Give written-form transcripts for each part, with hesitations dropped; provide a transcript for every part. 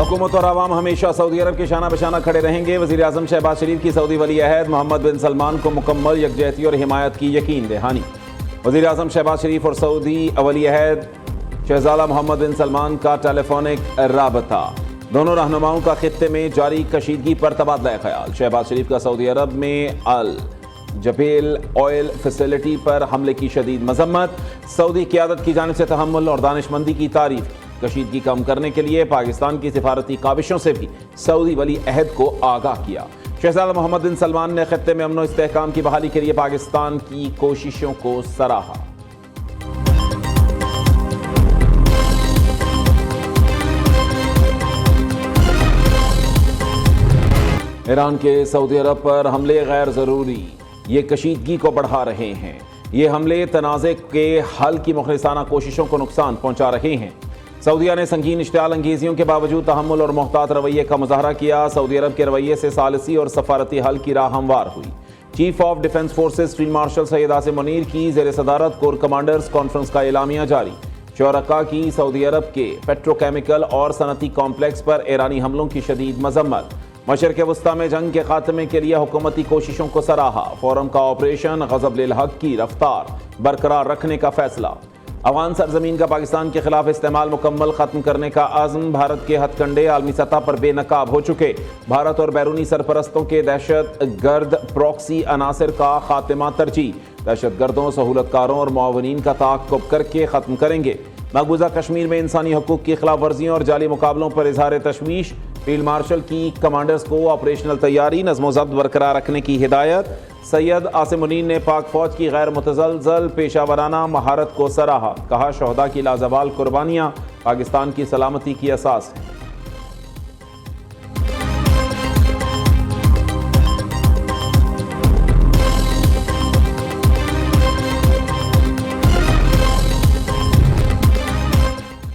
हुकूमत और आवाम हमेशा सऊदी अरब के शाना बशाना खड़े रहेंगे। वज़ीर आज़म शहबाज शरीफ की सऊदी वली अहद मोहम्मद बिन सलमान को मुकम्मल यकजहती और हिमायत की यकीन दहानी। वज़ीर आज़म शहबाज शरीफ और सऊदी वली अहद शहज़ादा मोहम्मद बिन सलमान का टेलीफोनिक राबता। दोनों रहनुमाओं का खित्ते में जारी कशीदगी पर तबादला ख्याल। शहबाज शरीफ का सऊदी अरब में अल जबेल ऑयल फैसिलिटी पर हमले की शदीद मजम्मत। सऊदी क़यादत की जानिब से तहम्मुल और दानिशमंदी की तारीफ। कशीदगी कम करने के लिए पाकिस्तान की सिफारती काविशों से भी सऊदी वली अहद को आगाह किया। शहज़ादा मोहम्मद बिन सलमान ने खित्ते में अमन और इस्तेहकाम की बहाली के लिए पाकिस्तान की कोशिशों को सराहा। ईरान के सऊदी अरब पर हमले गैर ज़रूरी, ये कशीदगी को बढ़ा रहे हैं। ये हमले तनाज़े के हल की मुखलिसाना कोशिशों को नुकसान पहुंचा रहे हैं। सऊदीया ने संगीन इश्तियाल अंगेजियों के बावजूद तहम्मुल और मोहतात रवैये का मुजाहरा किया। सऊदी अरब के रवैये से सालिसी और सफारती हल की राह हमवार हुई। Chief of defence forces field marshal Syed Asim Munir की ज़ेर सदारत कोर कमांडर्स कॉन्फ्रेंस का एलामिया जारी। शोरका की सऊदी अरब के पेट्रोकेमिकल और सनती कॉम्प्लेक्स पर ईरानी हमलों की शदीद मजम्मत। मशरिक़ वस्ता में जंग के खात्मे के लिए हुकूमती कोशिशों को सराहा। फोरम का ऑपरेशन ग़ज़ब लिल हक़ की रफ्तार बरकरार रखने का फैसला। अफ़गान सरजमीन का पाकिस्तान के खिलाफ इस्तेमाल मुकम्मल ख़त्म करने का आज़म। भारत के हथकंडे आलमी सतह पर बेनकाब हो चुके। भारत और बैरूनी सरपरस्तों के दहशत गर्द प्रॉक्सी अनासर का खात्मा तरजीह। दहशत गर्दों, सहूलतकारों और मुआवनीन का ताक़ुब करके ख़त्म करेंगे। मकबूजा कश्मीर में इंसानी हकूक़ की खिलाफ वर्जियों और जाली मुकाबलों पर इजहार तशवीश। फील्ड मार्शल की कमांडर्स को ऑपरेशनल तैयारी नज़्म व ज़ब्त बरकरार रखने की हिदायत। सैयद आसिम मुनीर ने पाक फौज की गैर मुतज़लज़ल पेशावराना महारत को सराहा। कहा, शहदा की लाजवाल कुर्बानियाँ पाकिस्तान की सलामती की असास हैं।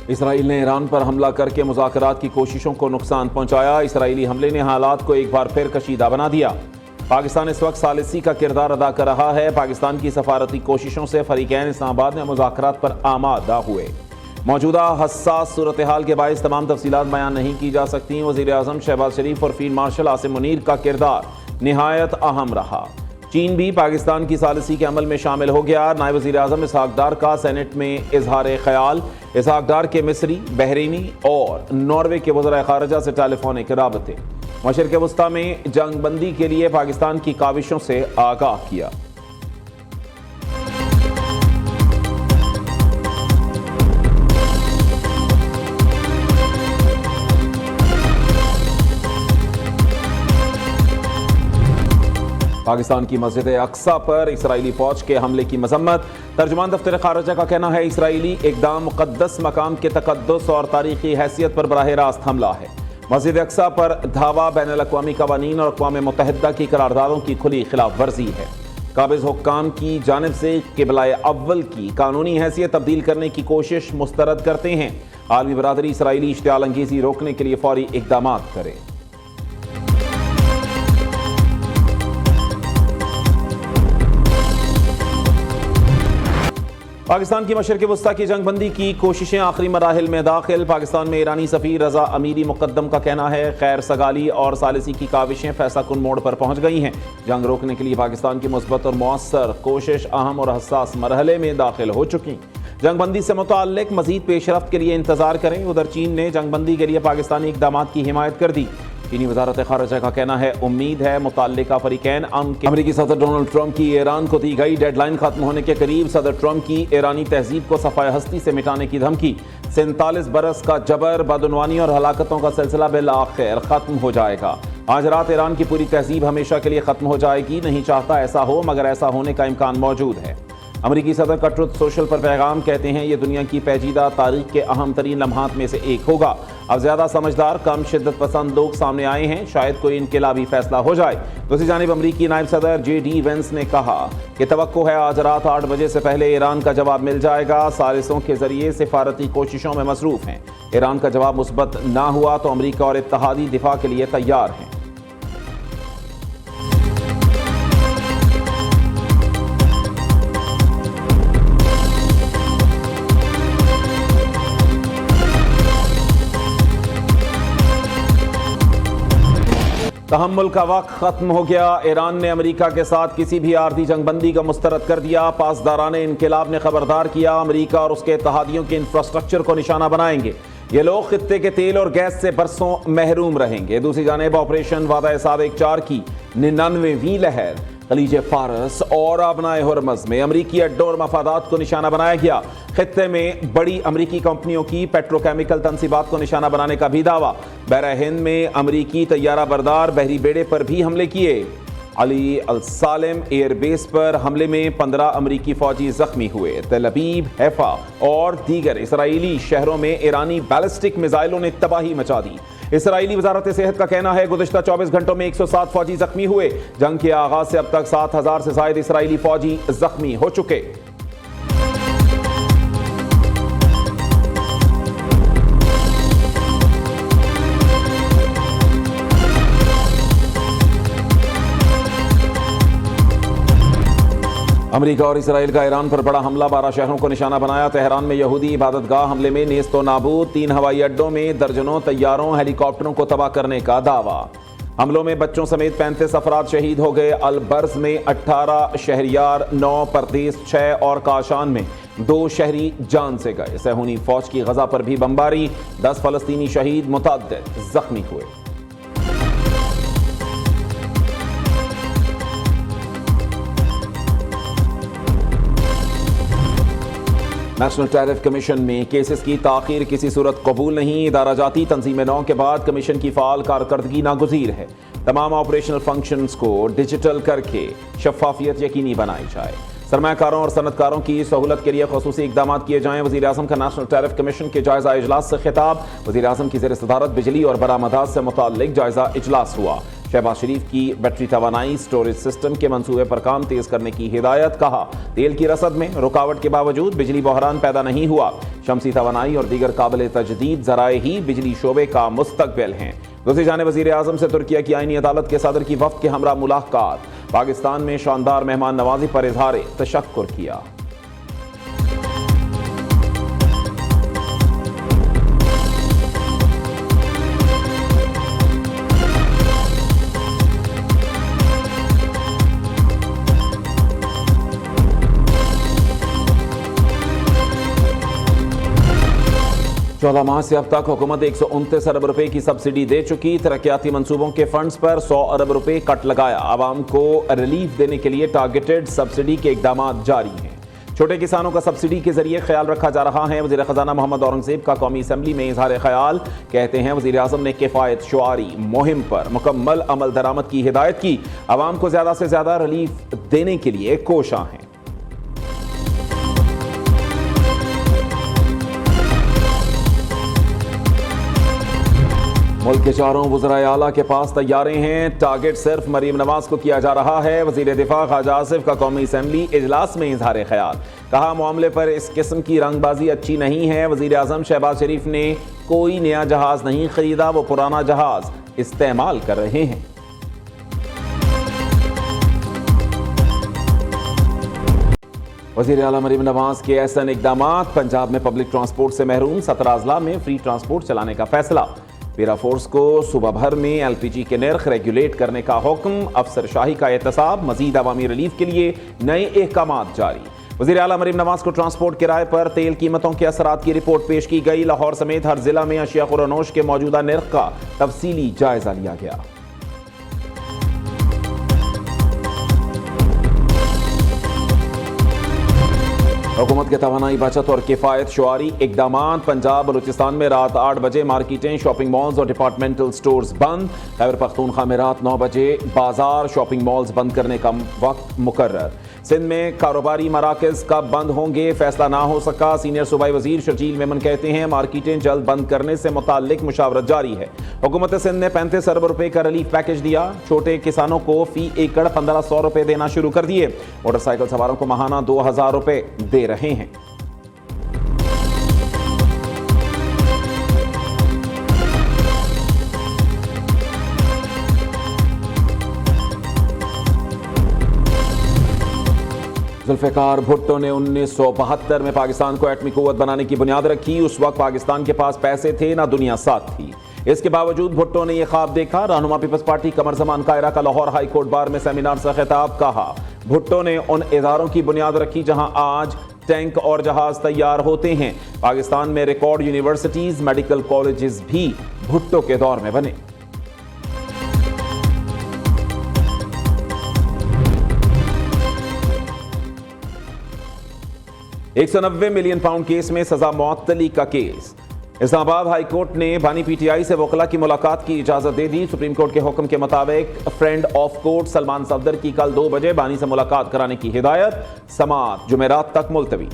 इसराइल ने ईरान पर हमला करके मुज़ाकरात की कोशिशों को नुकसान पहुंचाया। इसराइली हमले ने हालात को एक बार फिर कशीदा बना दिया। पाकिस्तान इस वक्त सालिसी का किरदार अदा कर रहा है। पाकिस्तान की सफारती कोशिशों से फरीकैन इस्लामाबाद में मुज़ाकरात पर आमादा हुए। मौजूदा हसास सूरत हाल के बायस तमाम तफसीलात बयान नहीं की जा सकती। वज़ीर आज़म शहबाज शरीफ और फील्ड मार्शल आसिम मुनीर का किरदार निहायत अहम रहा। चीन भी पाकिस्तान की सालिसी के अमल में शामिल हो गया। नायब वज़ीर आज़म इसहाक़ डार का सेनेट में इजहार ख्याल। इसहाक़ डार के मिस्री, बहरीनी और नॉर्वे के वज़राए ख़ारिजा से टेलीफोनिक राबते। मशरिक़ वस्ता में जंग बंदी के लिए पाकिस्तान की काविशों से आगाह किया। पाकिस्तान की मस्जिद अक्सा पर इसराइली फौज के हमले की मजम्मत। तर्जुमान दफ्तर खारजा का कहना है, इसराइली इक़दाम मुक़द्दस मकाम के तक़द्दुस और तारीख़ी हैसियत पर बराह रास्त हमला है। मस्जिद अक्सा पर धावा बैनुल अक़वामी क़वानीन और अक़वाम मुत्तहिदा की करारदादों की खुली खिलाफ वर्जी है। काबिज़ हुक्काम की जानिब से क़िबला अव्वल की कानूनी हैसियत तब्दील करने की कोशिश मुस्तरद करते हैं। आलमी बरादरी इसराइली इश्तियाल अंगेज़ी रोकने के लिए फ़ौरी इक़दाम करे। पाकिस्तान की मशरिक़ वस्ता की जंगबंदी की कोशिशें आखिरी मराहिल में दाखिल। पाकिस्तान में ईरानी सफ़ीर रज़ा अमीरी मुक़द्दम का कहना है, खैर सगाली और सालिसी की काविशें फैसलाकुन मोड़ पर पहुँच गई हैं। जंग रोकने के लिए पाकिस्तान की मुस्बत और मौसर कोशिश अहम और हसास मरहले में दाखिल हो चुकी। जंगबंदी से मुताल्लिक़ मज़ीद पेशरफ्त के लिए इंतज़ार करें। उधर चीन ने जंगबंदी के लिए पाकिस्तानी इक़दाम की हिमायत कर दी। चीनी वज़ारत ख़ारिजा का कहना है, उम्मीद है मुताल्लिका फ़रीक़ैन अमरीकी सदर डोनाल्ड ट्रंप की ईरान को दी गई डेडलाइन खत्म होने के करीब। सदर ट्रंप की ईरानी तहजीब को सफ़ाए हस्ती से मिटाने की धमकी। 47 बरस का जबर, बदउनवानी और हलाकतों का सिलसिला बिल आखिर ख़त्म हो जाएगा। आज रात ईरान की पूरी तहजीब हमेशा के लिए ख़त्म हो जाएगी। नहीं चाहता ऐसा हो, मगर ऐसा होने का इम्कान मौजूद है। अमरीकी सदर का ट्रुथ सोशल पर पैगाम, कहते हैं, ये दुनिया की पेचीदा तारीख के अहम तरीन लम्हात में से एक होगा। अब ज़्यादा समझदार, कम शिद्दत पसंद लोग सामने आए हैं। शायद कोई इनकलाबी फैसला हो जाए। दूसरी जानिब अमरीकी नायब सदर JD वेंस ने कहा कि तवक्को है आज रात 8 बजे से पहले ईरान का जवाब मिल जाएगा। सालिसों के जरिए सिफारती कोशिशों में मसरूफ़ हैं। ईरान का जवाब मुस्बत ना हुआ तो अमरीका और इत्तहादी दिफा के लिए तैयार हैं। तहम्मुल का वक्त खत्म हो गया। ईरान ने अमेरिका के साथ किसी भी आर्धी जंगबंदी का मुस्तरद कर दिया। पासदाराने इनकलाब ने खबरदार किया, अमेरिका और उसके इत्तेहादियों के इंफ्रास्ट्रक्चर को निशाना बनाएंगे। ये लोग खित्ते के तेल और गैस से बरसों महरूम रहेंगे। दूसरी जानिब ऑपरेशन वादा सादिक 4 की 99वीं लहर खलीज फारस और अपनाए हुरमज में अमरीकी अड्डों और मफादात को निशाना बनाया गया। खित्ते में बड़ी अमरीकी कंपनियों की पेट्रोकेमिकल तनसीबात को निशाना बनाने का भी दावा। बहरा हिंद में अमरीकी तैयारा बरदार बहरी बेड़े पर भी हमले किए। अली अल सालिम एयरबेस पर हमले में 15 अमरीकी फौजी जख्मी हुए। तेल अवीव, हैफा और दीगर इसराइली शहरों में ईरानी बैलिस्टिक मिसाइलों ने तबाही मचा दी। इसराइली वजारत सेहत का कहना है गुज़िश्ता 24 घंटों में 107 फौजी जख्मी हुए। जंग के आगाज से अब तक 7000 से ज्यादा इसराइली फौजी जख्मी हो चुके। अमेरिका और इसराइल का ईरान पर बड़ा हमला, 12 शहरों को निशाना बनाया। तेहरान में यहूदी इबादतगाह हमले में नेस्तो नाबूद, 3 हवाई अड्डों में दर्जनों तैयारों हेलीकॉप्टरों को तबाह करने का दावा। हमलों में बच्चों समेत 35 अफराद शहीद हो गए। अलबर्ज में 18 शहरियार, 9 परदेस 6 और काशान में 2 शहरी जान से गए। सहूनी फौज की गजा पर भी बमबारी, 10 फलस्तीनी शहीद, मुतअद्दिद जख्मी हुए। नेशनल टैरिफ कमीशन में केसेस की ताखीर किसी सूरत कबूल नहीं। इदारा जाती तंजीम 9 के बाद कमीशन की फाल कारकर्दगी नागुज़ीर है। तमाम ऑपरेशनल फंक्शंस को डिजिटल करके शफाफियत यकीनी बनाई जाए। सरमायाकारों और सनतकारों की सहूलत के लिए खसूसी इकदाम किए जाएं। वज़ीर आज़म का नेशनल टैरिफ कमीशन के जायजा इजलास से खिताब। वज़ीर आज़म की ज़ेर सदारत बिजली और बरामदात से मुताल्लिक जायजा इजलास हुआ। शहबाज शरीफ की बैटरी तवानाई स्टोरेज सिस्टम के मंसूबे पर काम तेज करने की हिदायत। कहा तेल की रसद में रुकावट के बावजूद बिजली बहरान पैदा नहीं हुआ। शमसी तवानाई और दीगर काबिल तजदीद ज़राए ही बिजली शोबे का मुस्तकबिल हैं। दूसरी जानिब वज़ीर आज़म से तुर्किया की आईनी अदालत के सदर की वफ़द के हमरा मुलाकात। पाकिस्तान में शानदार मेहमान नवाजी पर इजहार तशक्कुर किया। चौदह माह से अब तक हुकूमत 129 अरब रुपए की सब्सिडी दे चुकी। तरक्याती मंसूबों के फंड्स पर 100 अरब रुपए कट लगाया। आवाम को रिलीफ देने के लिए टारगेटेड सब्सिडी के इकदाम जारी हैं। छोटे किसानों का सब्सिडी के जरिए ख्याल रखा जा रहा है। वज़ीर ख़जाना मोहम्मद औरंगज़ेब का कौमी असम्बली में इजहार ख्याल। कहते हैं वज़ीर आज़म ने किफ़ायत शुआरी मुहिम पर मुकम्मल अमल दरामद की हिदायत की। आवाम को ज़्यादा से ज़्यादा रिलीफ देने के लिए कोशां हैं। मुल्क के चारों वज़राए आला के पास तैयारे हैं। टारगेट सिर्फ मरीम नवाज को किया जा रहा है। वज़ीर दिफा ख्वाजा आसिफ का कौमी असम्बली इजलास में इजहार ख्याल। कहा मामले पर इस किस्म की रंगबाजी अच्छी नहीं है। वज़ीर आज़म शहबाज शरीफ ने कोई नया जहाज नहीं खरीदा, वो पुराना जहाज इस्तेमाल कर रहे हैं। वज़ीर आला मरीम नवाज के ऐसे इक़दामात। पंजाब में पब्लिक ट्रांसपोर्ट से महरूम 17 अजला में फ्री ट्रांसपोर्ट चलाने का फैसला। पेरा फोर्स को सुबह भर में LPG के निर्ख रेगुलेट करने का हुक्म। अफसर शाही का एहतसाब। मजीद अवामी रिलीफ के लिए नए अहकामात जारी। वज़ीर आला मरीम नवाज को ट्रांसपोर्ट किराए पर तेल कीमतों के असरात की रिपोर्ट पेश की गई। लाहौर समेत हर जिला में अशिया खुरानोश के मौजूदा निर्ख का तफसीली जायजा लिया गया। हुकूमत के तवानाई बचत और किफ़ायत शुआरी इक़दामात। पंजाब बलूचिस्तान में रात 8 बजे मार्केटें, शॉपिंग मॉल्स और डिपार्टमेंटल स्टोर्स बंद। खैबर पख्तूनख्वा में रात 9 बजे बाजार, शॉपिंग मॉल्स बंद करने का वक्त मुकर्रर। सिंध में कारोबारी मराकज़ कब बंद होंगे फैसला ना हो सका। सीनियर सूबाई वजीर शर्जील मेमन कहते हैं मार्केटें जल्द बंद करने से मुताल्लिक मुशावरत जारी है। हुकूमत सिंध ने 35 अरब रुपए का रिलीफ पैकेज दिया। छोटे किसानों को फी एकड़ 1500 रुपए देना शुरू कर दिए। मोटरसाइकिल सवारों को माहाना 2000 रुपए दे रहे हैं। जुल्फ़िकार भुट्टो ने 1972 में पाकिस्तान को एटमी कुव्वत बनाने की बुनियाद रखी। उस वक्त पाकिस्तान के पास पैसे थे ना दुनिया साथ थी। इसके बावजूद भुट्टो ने यह ख्वाब देखा। रहनुमा पीपल्स पार्टी कमर जमान कायरा का लाहौर हाई कोर्ट बार में सेमिनार से खिताब। कहा, भुट्टो ने उन इदारों की बुनियाद रखी जहां आज टैंक और जहाज तैयार होते हैं। पाकिस्तान में रिकॉर्ड यूनिवर्सिटीज, मेडिकल कॉलेजेस भी भुट्टो के दौर में बने। £190 मिलियन केस में सजा मुअत्तली का केस। इस्लामाबाद हाई कोर्ट ने बानी पीटीआई से वकला की मुलाकात की इजाजत दे दी। सुप्रीम कोर्ट के हुक्म के मुताबिक friend of court Salman Safdar की कल 2 बजे बानी से मुलाकात कराने की हिदायत। समाअत जुमेरात तक मुलतवी।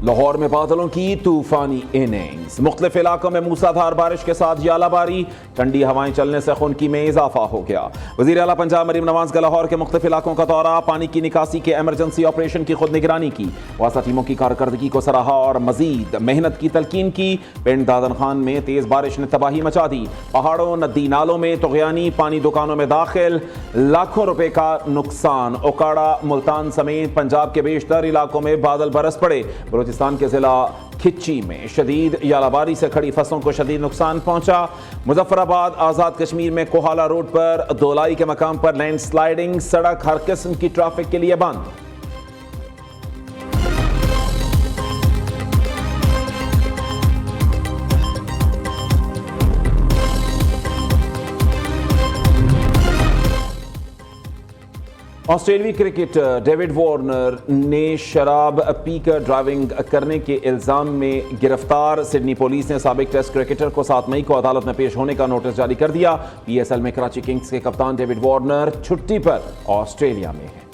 लाहौर में बादलों की तूफानी इनिंग्स। मुख्तलिफ इलाकों में मूसलाधार बारिश के साथ यालाबारी, ठंडी हवाएं चलने से खुनकी में इजाफा हो गया। वजीर आला पंजाब मरीम नवाज का लाहौर के मुख्तलिफ इलाकों का दौरा, पानी की निकासी के एमरजेंसी ऑपरेशन की खुद निगरानी की। वासा टीमों की कारकर्दगी को सराहा और मजीद मेहनत की तलकीन की। पिंड दादन खान में तेज बारिश ने तबाही मचा दी। पहाड़ों, नदी नालों में तुगयानी, पानी दुकानों में दाखिल, लाखों रुपए का नुकसान। ओकाड़ा, मुल्तान समेत पंजाब के बेशतर इलाकों में बादल बरस पड़े। बलूचिस्तान के जिला खिच्ची में शदीद यालाबारी से खड़ी फसलों को शदीद नुकसान पहुंचा। मुजफ्फराबाद आजाद कश्मीर में कोहाला रोड पर दोलाई के मकाम पर लैंडस्लाइडिंग, सड़क हर किस्म की ट्रैफिक के लिए बंद। ऑस्ट्रेलियाई क्रिकेटर डेविड वार्नर ने शराब पीकर ड्राइविंग करने के इल्जाम में गिरफ्तार। सिडनी पुलिस ने साबिक टेस्ट क्रिकेटर को 7 मई को अदालत में पेश होने का नोटिस जारी कर दिया। पीएसएल में कराची किंग्स के कप्तान डेविड वार्नर छुट्टी पर ऑस्ट्रेलिया में हैं।